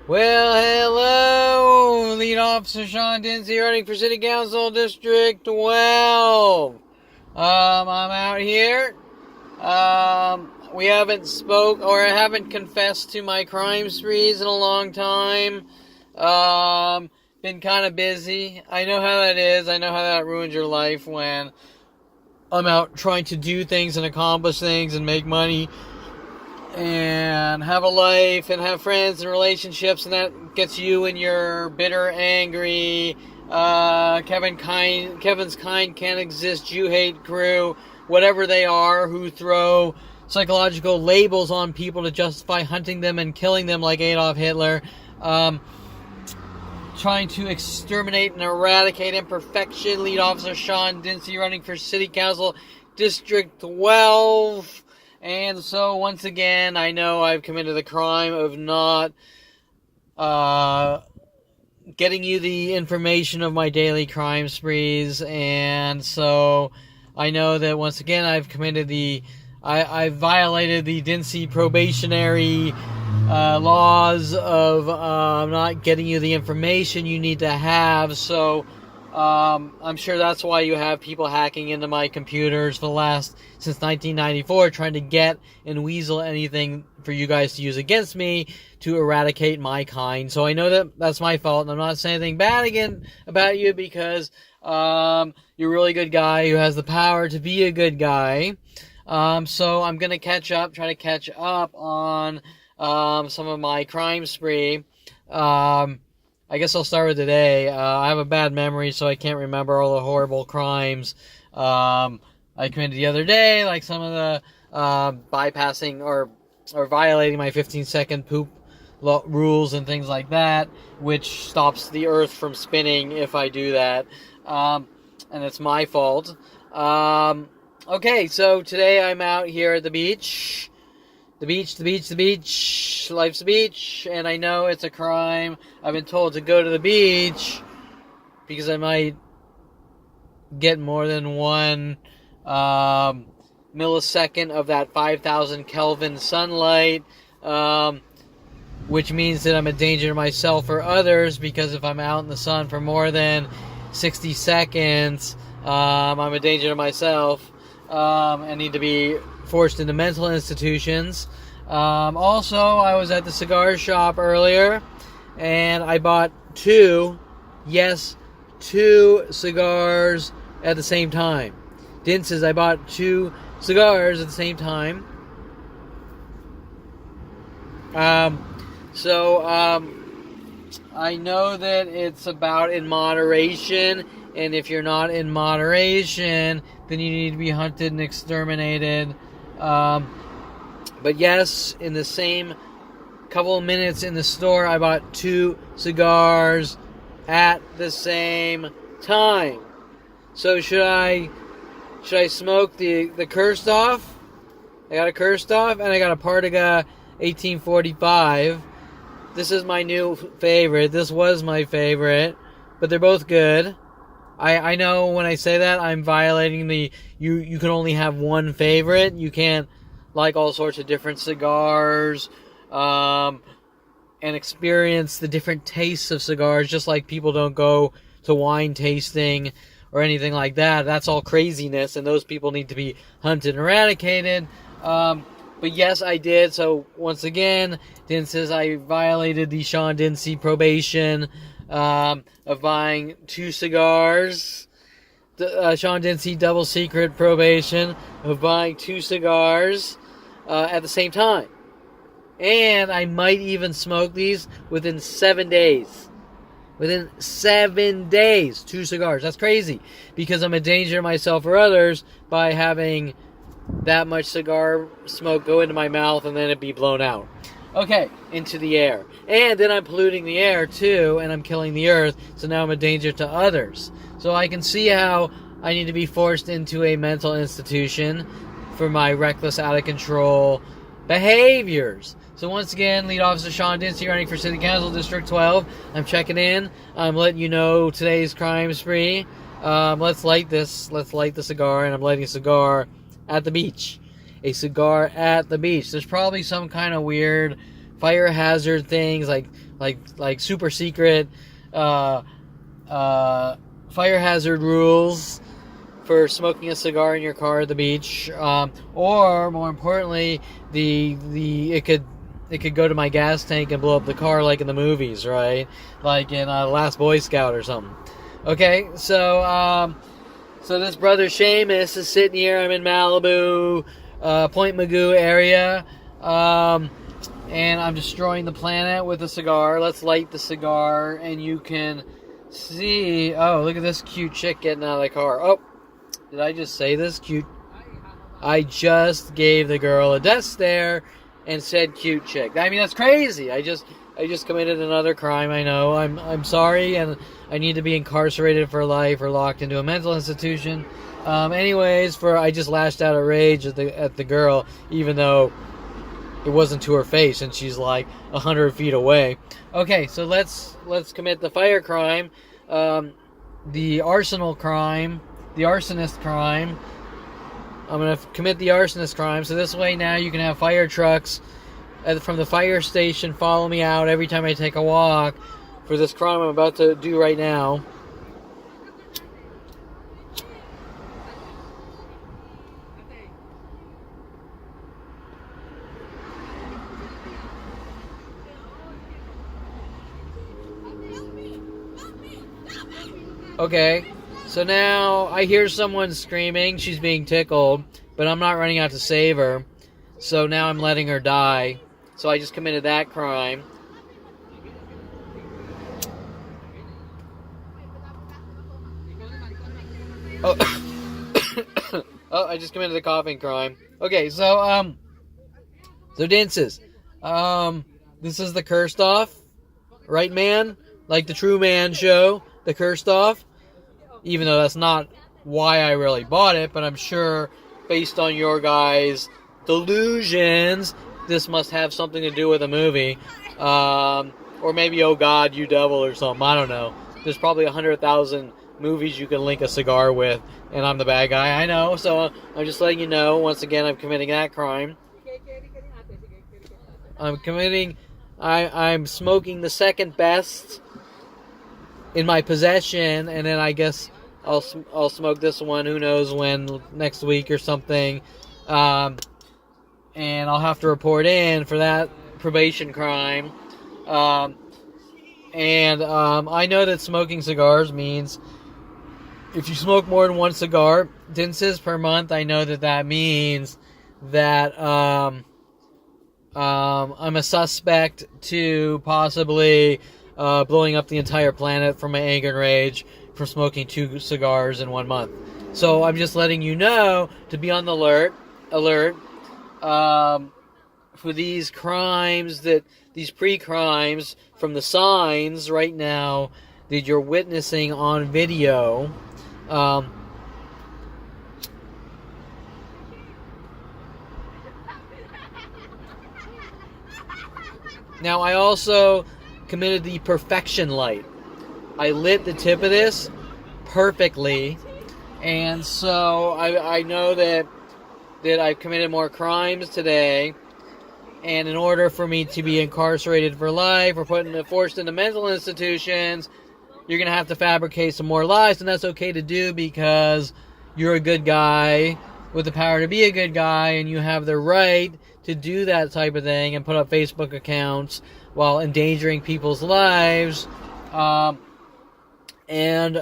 Well, hello, Lead Officer Sean Dinse running for City Council District 12. I'm out here. We haven't spoke or I haven't confessed to my crime sprees in a long time. Been kind of busy. I know how that is. I know how that ruins your life when I'm out trying to do things and accomplish things and make money and have a life and have friends and relationships, and that gets you in your bitter, angry, Kevin's kind can't exist, you hate crew, whatever they are, who throw psychological labels on people to justify hunting them and killing them like Adolf Hitler, trying to exterminate and eradicate imperfection. Lead Officer Sean Dinse running for City Council District 12. And so, once again, I know I've committed the crime of not getting you the information of my daily crime sprees. And so, I know that once again I've committed I violated the Dinse probationary laws of not getting you the information you need to have. So, I'm sure that's why you have people hacking into my computers since 1994, trying to get and weasel anything for you guys to use against me to eradicate my kind. So I know that that's my fault, and I'm not saying anything bad again about you because you're a really good guy who has the power to be a good guy. So I'm gonna try to catch up on some of my crime spree. I guess I'll start with today. I have a bad memory, so I can't remember all the horrible crimes I committed the other day, like some of the bypassing or violating my 15-second poop rules and things like that, which stops the earth from spinning if I do that. And it's my fault. Okay, so today I'm out here at the beach. The beach, life's a beach, and I know it's a crime. I've been told to go to the beach because I might get more than 1 millisecond of that 5,000 Kelvin sunlight, which means that I'm a danger to myself or others, because if I'm out in the sun for more than 60 seconds, I'm a danger to myself. I need to be forced into mental institutions. Also, I was at the cigar shop earlier, and I bought 2 cigars at the same time. Dinse's, I bought 2 cigars at the same time. I know that it's about in moderation, and if you're not in moderation, then you need to be hunted and exterminated. But yes, in the same couple of minutes in the store, I bought 2 cigars at the same time. So should I smoke the cursed off? I got a cursed off, and I got a Partaga 1845. This is my new favorite. This was my favorite, but they're both good. I know when I say that, I'm violating you can only have one favorite. You can't like all sorts of different cigars, and experience the different tastes of cigars, just like people don't go to wine tasting or anything like that. That's all craziness, and those people need to be hunted and eradicated. But yes, I did. So once again, Dinse says I violated the Sean Dinse probation of buying 2 cigars. The Sean Dinse double secret probation of buying 2 cigars at the same time. And I might even smoke these within 7 days. Within 7 days, 2 cigars. That's crazy, because I'm a danger to myself or others by having that much cigar smoke go into my mouth and then it be blown out. Okay, into the air. And then I'm polluting the air too, and I'm killing the earth, so now I'm a danger to others. So I can see how I need to be forced into a mental institution for my reckless, out-of-control behaviors. So once again, Lead Officer Sean Dinse running for City Council District 12. I'm checking in. I'm letting you know today's crime spree. Let's light the cigar, and I'm lighting a cigar at the beach. A cigar at the beach. There's probably some kind of weird fire hazard things like super secret fire hazard rules for smoking a cigar in your car at the beach, or more importantly, it could go to my gas tank and blow up the car like in the movies, right? Like in Last Boy Scout or something. Okay, so this brother Seamus is sitting here. I'm in Malibu, Point Magoo area, and I'm destroying the planet with a cigar. Let's light the cigar, and you can see. Oh, look at this cute chick getting out of the car. Oh, did I just say this? Cute. I just gave the girl a death stare and said cute chick. I mean, that's crazy. I just committed another crime. I know. I'm sorry, and I need to be incarcerated for life or locked into a mental institution. Anyways, I just lashed out at rage at the girl, even though it wasn't to her face, and she's like 100 feet away. Okay, so let's commit the fire crime, the arsonist crime. I'm gonna commit the arsonist crime. So this way now you can have fire trucks from the fire station follow me out every time I take a walk for this crime I'm about to do right now. Okay, so now I hear someone screaming. She's being tickled, but I'm not running out to save her. So now I'm letting her die. So I just committed that crime. Oh, oh, I just committed a coughing crime. Okay, so Dinses. This is the Cursed Off, right, man? Like the True Man show, the Cursed Off. Even though that's not why I really bought it, but I'm sure based on your guys' delusions, this must have something to do with a movie. Or maybe, oh God, you devil or something. I don't know. There's probably 100,000 movies you can link a cigar with, and I'm the bad guy. I know, so I'm just letting you know. Once again, I'm committing that crime. I'm smoking the second best in my possession, and then I guess I'll smoke this one, who knows when, next week or something, and I'll have to report in for that probation crime, and I know that smoking cigars means if you smoke more than one cigar, Dinses per month, I know that means that I'm a suspect to possibly blowing up the entire planet from my anger and rage for smoking 2 cigars in 1 month. So I'm just letting you know to be on the alert for these crimes, these pre-crimes from the signs right now that you're witnessing on video. Now I also committed the perfection light. I lit the tip of this perfectly, and so I know that I've committed more crimes today, and in order for me to be incarcerated for life or forced into mental institutions, you're going to have to fabricate some more lies, and that's okay to do because you're a good guy with the power to be a good guy, and you have the right to do that type of thing and put up Facebook accounts while endangering people's lives, and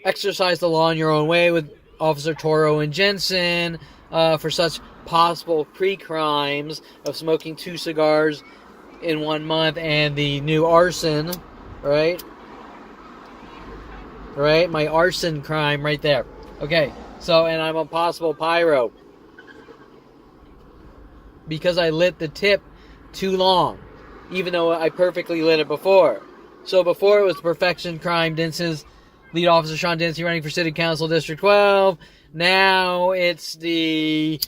exercise the law in your own way with Officer Toro and Jensen for such possible pre-crimes of smoking 2 cigars in 1 month and the new arson, right? Right? My arson crime right there. Okay, so, and I'm a possible pyro because I lit the tip too long, even though I perfectly lit it before. So before it was perfection crime, Dinse's lead officer Sean Dinse running for City Council District 12. Now it's the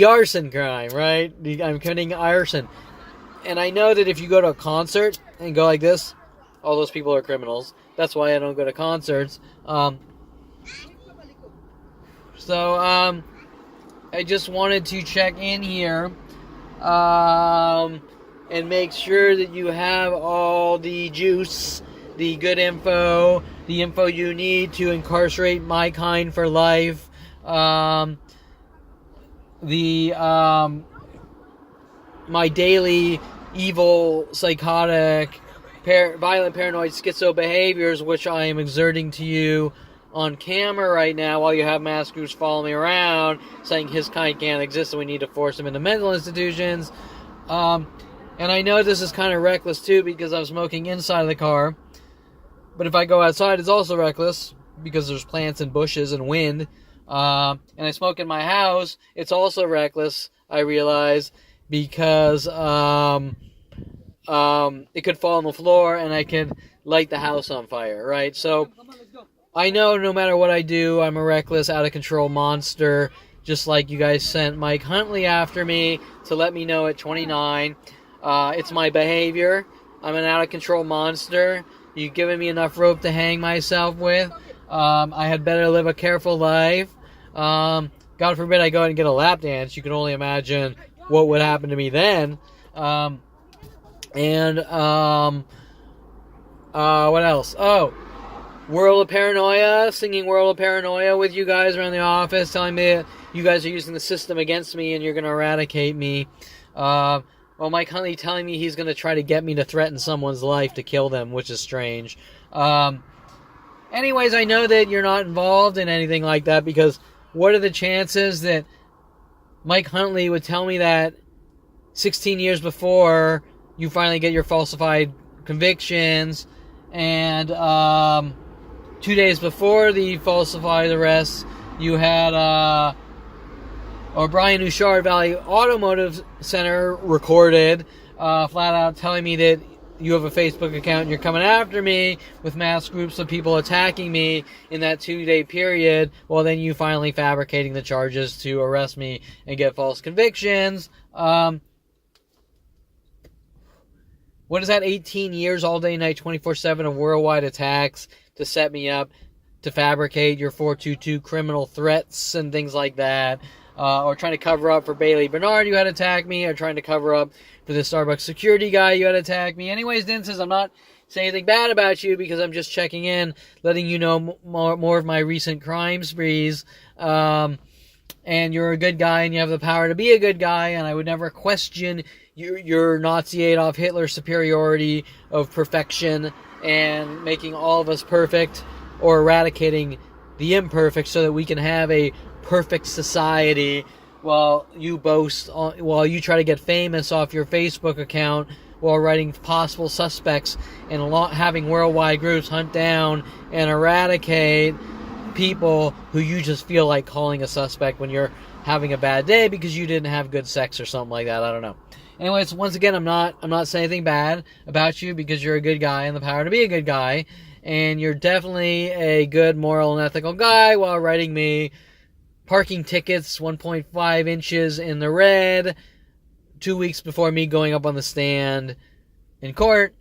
arson crime, right? I'm committing arson. And I know that if you go to a concert and go like this, all those people are criminals. That's why I don't go to concerts. So I just wanted to check in here and make sure that you have all the juice, the good info, the info you need to incarcerate my kind for life. My daily evil, psychotic, violent, paranoid, schizo behaviors, which I am exerting to you on camera right now while you have mass groups following me around saying his kind can't exist and we need to force him into mental institutions. And I know this is kind of reckless too because I'm smoking inside of the car. But if I go outside, it's also reckless because there's plants and bushes and wind. And I smoke in my house, it's also reckless, I realize, because it could fall on the floor and I could light the house on fire, right? So I know no matter what I do, I'm a reckless, out-of-control monster, just like you guys sent Mike Huntley after me to let me know at 29. It's my behavior. I'm an out-of-control monster. You've given me enough rope to hang myself with. I had better live a careful life. God forbid I go out and get a lap dance. You can only imagine what would happen to me then. What else? Oh, World of Paranoia, singing World of Paranoia with you guys around the office, telling me that you guys are using the system against me and you're going to eradicate me. Well, Mike Huntley telling me he's going to try to get me to threaten someone's life to kill them, which is strange. Anyways, I know that you're not involved in anything like that because what are the chances that Mike Huntley would tell me that 16 years before you finally get your falsified convictions and 2 days before the falsified arrests, you had Brian Bouchard Valley Automotive Center recorded flat out telling me that you have a Facebook account and you're coming after me with mass groups of people attacking me in that 2-day period. Well, then you finally fabricating the charges to arrest me and get false convictions. What is that? 18 years, all day, night, 24/7 of worldwide attacks to set me up to fabricate your 422 criminal threats and things like that. Or trying to cover up for Bailey Bernard, you had to attack me. Or trying to cover up for the Starbucks security guy, you had to attack me. Anyways, Dinse, I'm not saying anything bad about you because I'm just checking in, letting you know more of my recent crime sprees. And you're a good guy and you have the power to be a good guy. And I would never question your Nazi Adolf Hitler superiority of perfection and making all of us perfect or eradicating the imperfect so that we can have a perfect society while you try to get famous off your Facebook account while writing possible suspects and having worldwide groups hunt down and eradicate people who you just feel like calling a suspect when you're having a bad day because you didn't have good sex or something like that. I don't know. Anyways, once again, I'm not saying anything bad about you because you're a good guy and the power to be a good guy, and you're definitely a good moral and ethical guy while writing me parking tickets 1.5 inches in the red 2 weeks before me going up on the stand in court.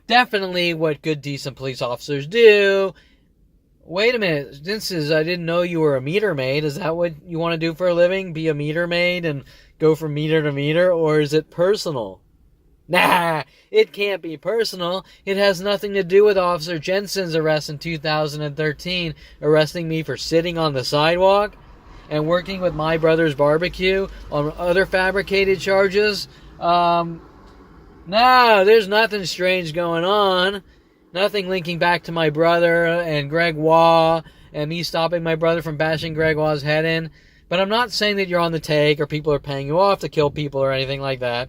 Definitely what good, decent police officers do. Wait a minute, Dinse, I didn't know you were a meter maid. Is that what you want to do for a living? Be a meter maid and go from meter to meter? Or is it personal? Nah, it can't be personal. It has nothing to do with Officer Jensen's arrest in 2013, arresting me for sitting on the sidewalk and working with My Brother's Barbecue on other fabricated charges. No, there's nothing strange going on. Nothing linking back to my brother and Greg Waugh and me stopping my brother from bashing Greg Waugh's head in. But I'm not saying that you're on the take or people are paying you off to kill people or anything like that.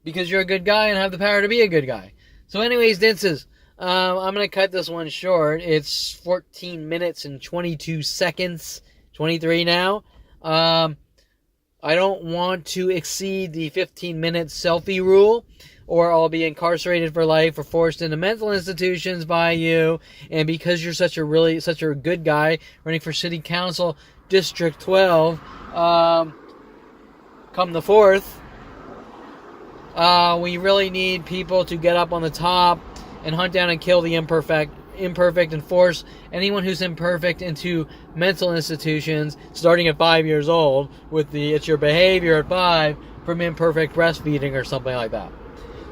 Because you're a good guy and have the power to be a good guy. So anyways, Dinses, I'm going to cut this one short. It's 14 minutes and 22 seconds, 23 now. I don't want to exceed the 15-minute selfie rule, or I'll be incarcerated for life or forced into mental institutions by you. And because you're such a good guy running for City Council District 12, come the 4th, we really need people to get up on the top and hunt down and kill the imperfect imperfect and force anyone who's imperfect into mental institutions starting at 5 years old with it's your behavior at 5 from imperfect breastfeeding or something like that.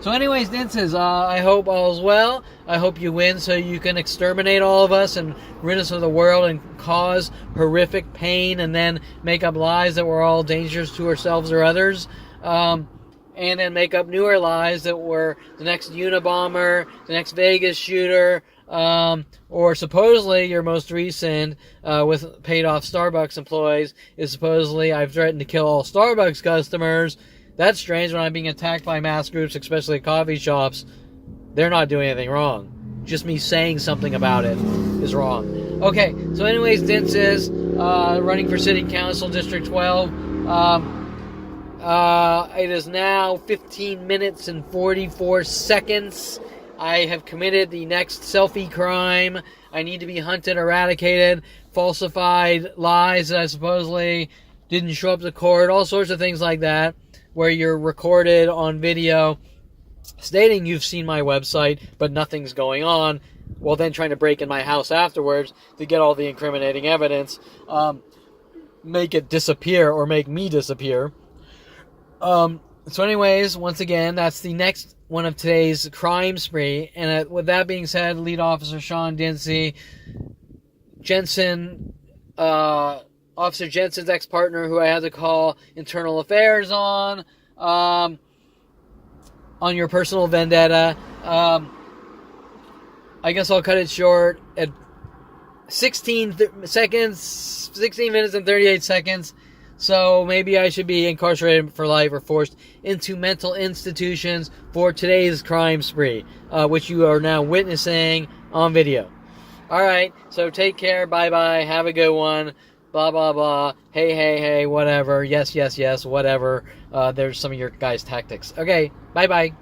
So anyways, Dinses, I hope all's well. I hope you win so you can exterminate all of us and rid us of the world and cause horrific pain and then make up lies that we're all dangerous to ourselves or others. And then make up newer lies that we're the next Unabomber, the next Vegas shooter, or supposedly your most recent with paid-off Starbucks employees is supposedly I've threatened to kill all Starbucks customers. That's strange when I'm being attacked by mass groups, especially at coffee shops. They're not doing anything wrong. Just me saying something about it is wrong. Okay, so anyways, Dinse is running for City Council, District 12. It is now 15 minutes and 44 seconds. I have committed the next selfie crime. I need to be hunted, eradicated, falsified lies that I supposedly didn't show up to court, all sorts of things like that, where you're recorded on video stating you've seen my website, but nothing's going on, while then trying to break in my house afterwards to get all the incriminating evidence, make it disappear or make me disappear. So anyways, once again, that's the next one of today's crime spree. And with that being said, lead officer Sean Dinse, Officer Jensen's ex-partner, who I had to call internal affairs on your personal vendetta. I guess I'll cut it short at 16 minutes and 38 seconds. So maybe I should be incarcerated for life or forced into mental institutions for today's crime spree, which you are now witnessing on video. All right, so take care. Bye-bye. Have a good one. Blah, blah, blah. Hey, whatever. Yes, whatever. There's some of your guys' tactics. Okay, bye-bye.